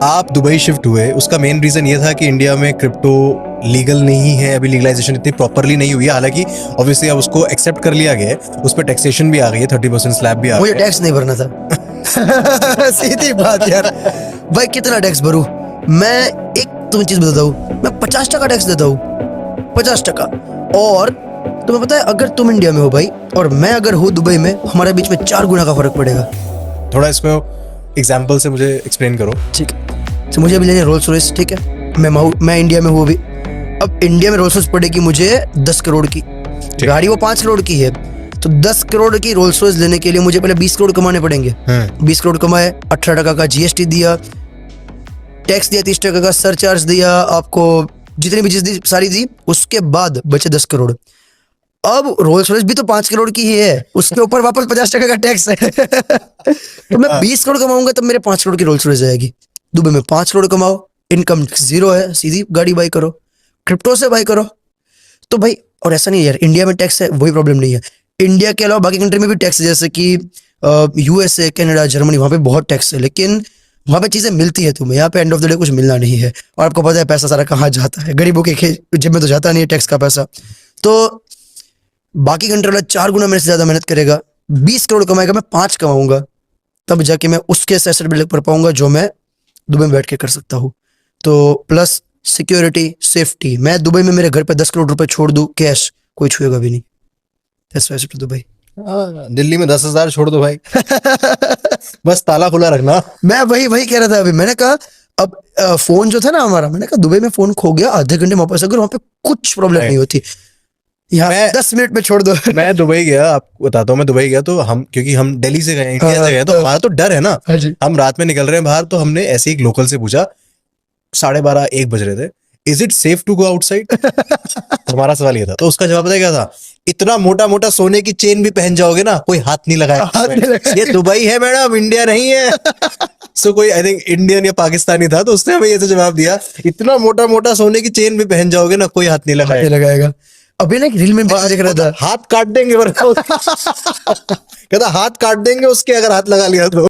आप Dubai shift हुए, उसका मेन रीजन ये था कि इंडिया में क्रिप्टो लीगल नहीं है, अभी लीगलाइजेशन इतनी प्रॉपरली नहीं हुई है। हालांकि ऑब्वियसली अब उसको एक्सेप्ट कर लिया गया है, उस पर टैक्सेशन भी आ गई है, 30% स्लैब भी आ मुझे गया है। टैक्स नहीं भरना था। सीधी बात यार, भाई कितना टैक्स भरूं मैं? एक तुम्हें चीज बताता हूँ, मैं 50% टैक्स देता हूँ, 50%। और तुम्हें पता है, अगर तुम इंडिया में हो भाई और मैं अगर हूँ दुबई में, हमारे बीच में 4 गुना का फर्क पड़ेगा। थोड़ा इसको एग्जाम्पल से मुझे एक्सप्लेन करो। ठीक है, तो मुझे अभी लेनी है रोल्स रॉयस, ठीक है, मैं इंडिया में हूँ अभी। अब इंडिया में रोल्स रॉयस पड़ेगी मुझे 10 करोड़ की, गाड़ी वो 5 करोड़ की है, तो 10 करोड़ की रोल्स रॉयस लेने के लिए मुझे पहले 20 करोड़ कमाने पड़ेंगे। 20 करोड़ कमाए, 18% का जीएसटी दिया, टैक्स दिया, 30% का सरचार्ज दिया, आपको जितनी भी चीज दी सारी दी, उसके बाद बचे 10 करोड़। अब रोल्स रॉयस भी तो 5 करोड़ की ही है, उसके ऊपर वापस 50% का टैक्स है। तो मैं 20 करोड़ कमाऊंगा तब मेरे 5 करोड़ की रोल्स रॉयस आएगी। दुबई में 5 करोड़ कमाओ, इनकम जीरो है, सीधी गाड़ी बाई करो, क्रिप्टो से बाई करो। तो भाई, और ऐसा नहीं है यार, इंडिया में टैक्स है वही प्रॉब्लम नहीं है, इंडिया के अलावा बाकी कंट्री में भी टैक्स है, जैसे कि यूएसए, कनाडा, जर्मनी, वहाँ पे बहुत टैक्स है, लेकिन वहाँ पे चीजें मिलती है तुम्हें, यहाँ पे एंड ऑफ द डे कुछ मिलना नहीं है। और आपको पता है पैसा सारा कहाँ जाता है, गरीबों के जेब में तो जाता नहीं है टैक्स का पैसा। तो बाकी कंट्री वाला 4 गुना मेरे से ज्यादा मेहनत करेगा, 20 करोड़ कमाएगा, मैं 5 कमाऊंगा, तब जाके मैं उसके एसेट बिल्ड कर पाऊंगा जो मैं दुबई में बैठ के कर सकता हूँ। तो प्लस सिक्योरिटी, सेफ्टी, मैं दुबई में मेरे घर पे 10 करोड़ रुपए छोड़ दूं कैश, कोई छुएगा भी नहीं। That's why to Dubai. Delhi में 10,000 छोड़ दो भाई। बस ताला खुला रखना। मैं वही वही कह रहा था अभी, मैंने कहा अब फोन जो था ना हमारा, मैंने कहा दुबई में फोन खो गया, आधे घंटे में वापस, अगर वहां पे कुछ प्रॉब्लम नहीं होती, यहाँ 10 मिनट में छोड़ दो। मैं दुबई गया, आपको बताता हूँ, मैं दुबई गया तो हम, क्योंकि हम दिल्ली से गए, इंडिया से गए, तो हमारा तो डर है ना। हाँ जी। हम रात में निकल रहे हैं बाहर, तो हमने ऐसे एक लोकल से पूछा, 12:30 1 बज रहे थे, is it safe to go outside? हमारा सवाल ये था, तो उसका जवाब पता है क्या था? इतना मोटा मोटा सोने की चेन भी पहन जाओगे ना, कोई हाथ नहीं लगाएगा। ये दुबई है मैडम, इंडिया नहीं है। सो कोई आई थिंक इंडियन या पाकिस्तानी था, तो उसने हमें ये तो जवाब दिया, इतना मोटा मोटा सोने की चेन भी पहन जाओगे ना, कोई हाथ नहीं लगाएगा। अभी ना एक रील में देख रहा था, हाथ काट देंगे। कहता हाथ काट देंगे उसके, अगर हाथ लगा लिया तो।